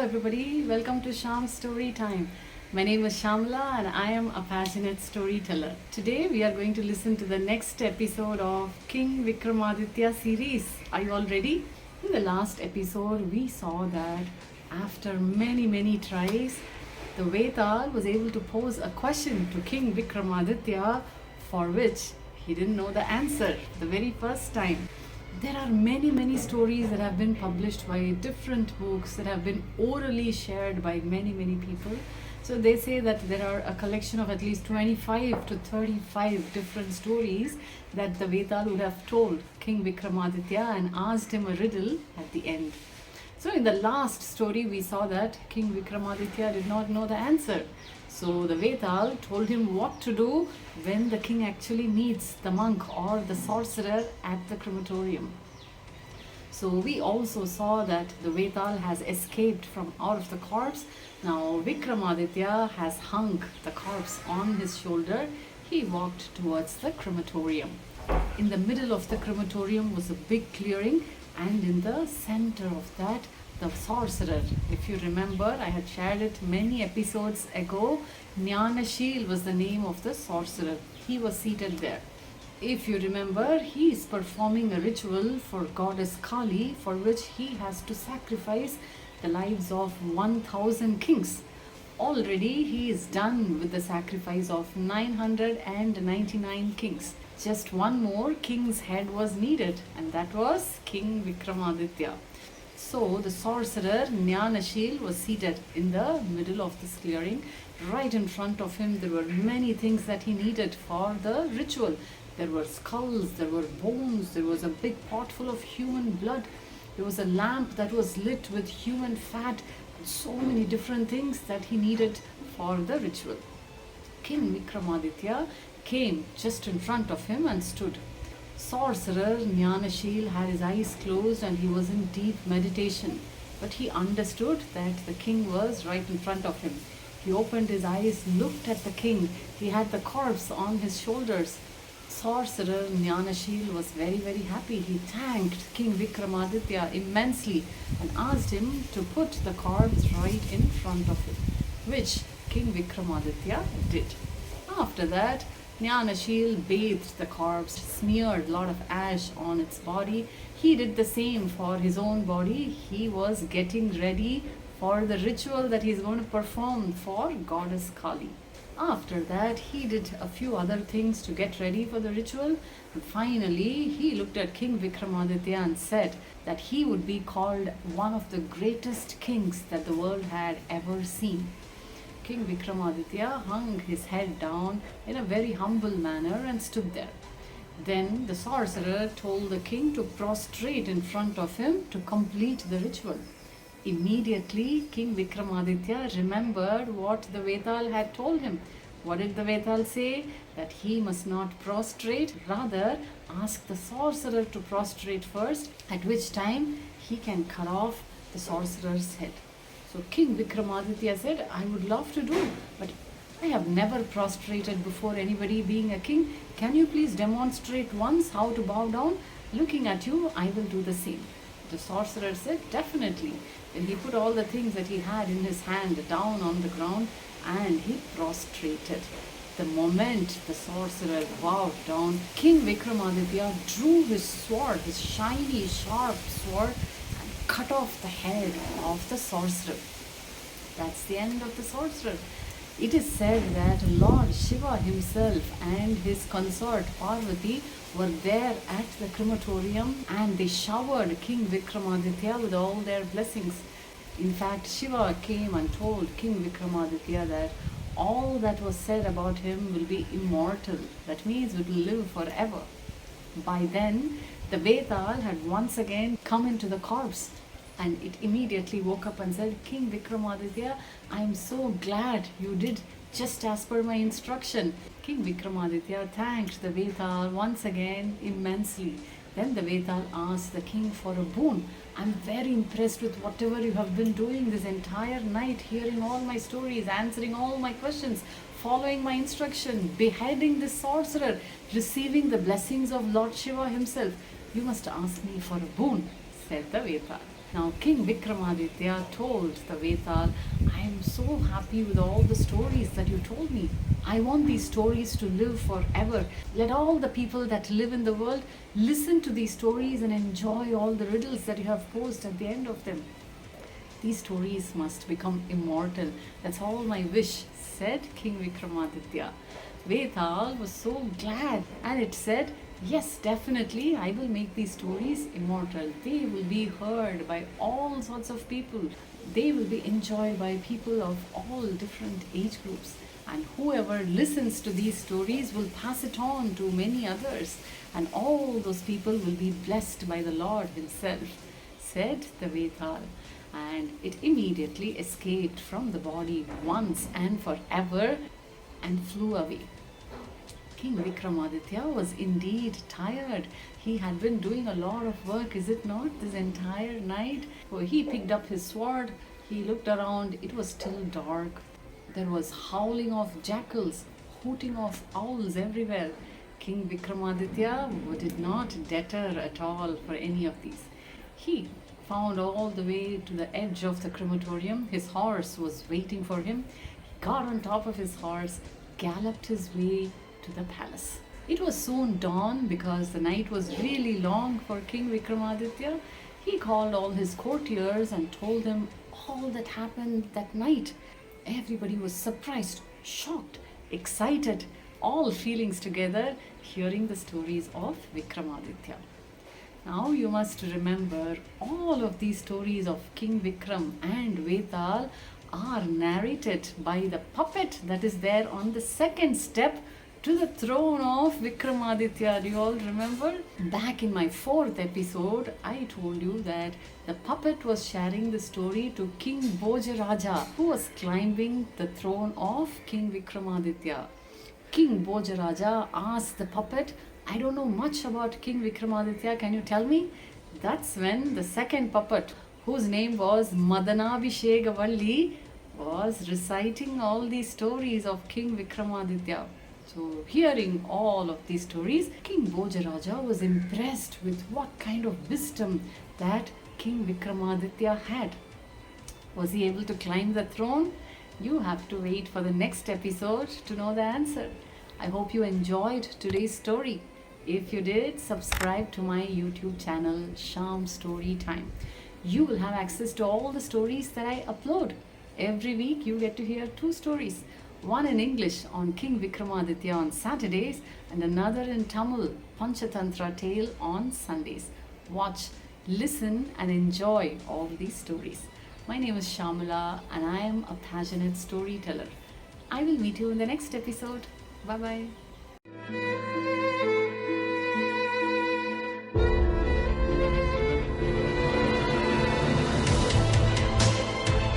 everybody, welcome to Shyam's Storytime. My name is Shyamla and I am a passionate storyteller. Today we are going to listen to the next episode of King Vikramaditya series. Are you all ready? In the last episode we saw that after many tries, the Vetal was able to pose a question to King Vikramaditya for which he didn't know the answer the very first time. There are many stories that have been published by different books that have been orally shared by many people. So they say that there are a collection of at least 25 to 35 different stories that the Vetal would have told King Vikramaditya and asked him a riddle at the end. So in the last story we saw that King Vikramaditya did not know the answer. So the Vetal told him what to do when the king actually meets the monk or the sorcerer at the crematorium. So we also saw that the Vetal has escaped from out of the corpse. Now Vikramaditya has hung the corpse on his shoulder. He walked towards the crematorium. In the middle of the crematorium was a big clearing, and in the center of that, the sorcerer. If you remember, I had shared it many episodes ago. 𝐊𝐢𝐧𝐠 was the name of the sorcerer. He was seated there. If you remember, he is performing a ritual for goddess Kali, for which he has to sacrifice the lives of 1000 kings. Already he is done with the sacrifice of 999 kings. Just one more king's head was needed, and that was King Vikramaditya. So the sorcerer 𝐊𝐢𝐧𝐠 was seated in the middle of this clearing. Right in front of him there were many things that he needed for the ritual. There were skulls, there were bones, there was a big pot full of human blood, there was a lamp that was lit with human fat, and so many different things that he needed for the ritual. King Vikramaditya came just in front of him and stood. Sorcerer 𝐊𝐢𝐧𝐠 had his eyes closed and he was in deep meditation, but he understood that the king was right in front of him. He opened his eyes, looked at the king. He had the corpse on his shoulders. Sorcerer 𝐊𝐢𝐧𝐠 was very happy. He thanked King Vikramaditya immensely and asked him to put the corpse right in front of him, which King Vikramaditya did. After that, 𝐊𝐢𝐧𝐠 bathed the corpse, smeared a lot of ash on its body. He did the same for his own body. He was getting ready for the ritual that he is going to perform for goddess Kali. After that, he did a few other things to get ready for the ritual. And finally, he looked at King Vikramaditya and said that he would be called one of the greatest kings that the world had ever seen. King Vikramaditya hung his head down in a very humble manner and stood there. Then the sorcerer told the king to prostrate in front of him to complete the ritual. Immediately, King Vikramaditya remembered what the Vetal had told him. What did the Vetal say? That he must not prostrate, rather ask the sorcerer to prostrate first, at which time he can cut off the sorcerer's head. So King Vikramaditya said, I would love to do, but I have never prostrated before anybody being a king. Can you please demonstrate once how to bow down? Looking at you, I will do the same. The sorcerer said, definitely. Then he put all the things that he had in his hand down on the ground and he prostrated. The moment the sorcerer bowed down, King Vikramaditya drew his sword, his shiny, sharp sword, cut off the head of the sorcerer. That's the end of the sorcerer. It is said that Lord Shiva himself and his consort Parvati were there at the crematorium and they showered King Vikramaditya with all their blessings. In fact, Shiva came and told King Vikramaditya that all that was said about him will be immortal. That means it will live forever. By then, the Vetal had once again come into the corpse, and it immediately woke up and said, King Vikramaditya, I am so glad you did just as per my instruction. King Vikramaditya thanked the Vetal once again immensely. Then the Vetal asked the king for a boon. I'm very impressed with whatever you have been doing this entire night, hearing all my stories, answering all my questions, following my instruction, beheading the sorcerer, receiving the blessings of Lord Shiva himself. You must ask me for a boon, said the Vetal. Now, King Vikramaditya told the Vetal, I am so happy with all the stories that you told me. I want these stories to live forever. Let all the people that live in the world listen to these stories and enjoy all the riddles that you have posed at the end of them. These stories must become immortal. That's all my wish, said King Vikramaditya. Vetal was so glad, and it said, yes, definitely, I will make these stories immortal. They will be heard by all sorts of people. They will be enjoyed by people of all different age groups. And whoever listens to these stories will pass it on to many others. And all those people will be blessed by the Lord Himself, said the Vetal. And it immediately escaped from the body once and forever and flew away. King Vikramaditya was indeed tired. He had been doing a lot of work, is it not, this entire night? So he picked up his sword, he looked around, it was still dark. There was howling of jackals, hooting of owls everywhere. King Vikramaditya did not deter at all for any of these. He found all the way to the edge of the crematorium. His horse was waiting for him. He got on top of his horse, galloped his way to the palace. It was soon dawn because the night was really long for King Vikramaditya. He called all his courtiers and told them all that happened that night. Everybody was surprised, shocked, excited, all feelings together, hearing the stories of Vikramaditya. Now you must remember, all of these stories of King Vikram and Vetal are narrated by the puppet that is there on the second step to the throne of Vikramaditya. Do you all remember? Back in my 4th episode, I told you that the puppet was sharing the story to Kingbhojaraja, who was climbing the throne of King Vikramaditya. Kingbhojaraja asked the puppet, I don't know much about King Vikramaditya, can you tell me? That's when the second puppet, whose name was Madanabhishegavalli, was reciting all these stories of King Vikramaditya. So, hearing all of these stories, King Bhojaraja was impressed with what kind of wisdom that King Vikramaditya had. Was he able to climb the throne? You have to wait for the next episode to know the answer. I hope you enjoyed today's story. If you did, subscribe to my YouTube channel, 𝐊𝐢𝐧𝐠. You will have access to all the stories that I upload. Every week you get to hear 2 stories. One in English on King Vikramaditya on Saturdays and another in Tamil, Panchatantra tale on Sundays. Watch, listen and enjoy all these stories. My name is Shyamala and I am a passionate storyteller. I will meet you in the next episode. Bye-bye.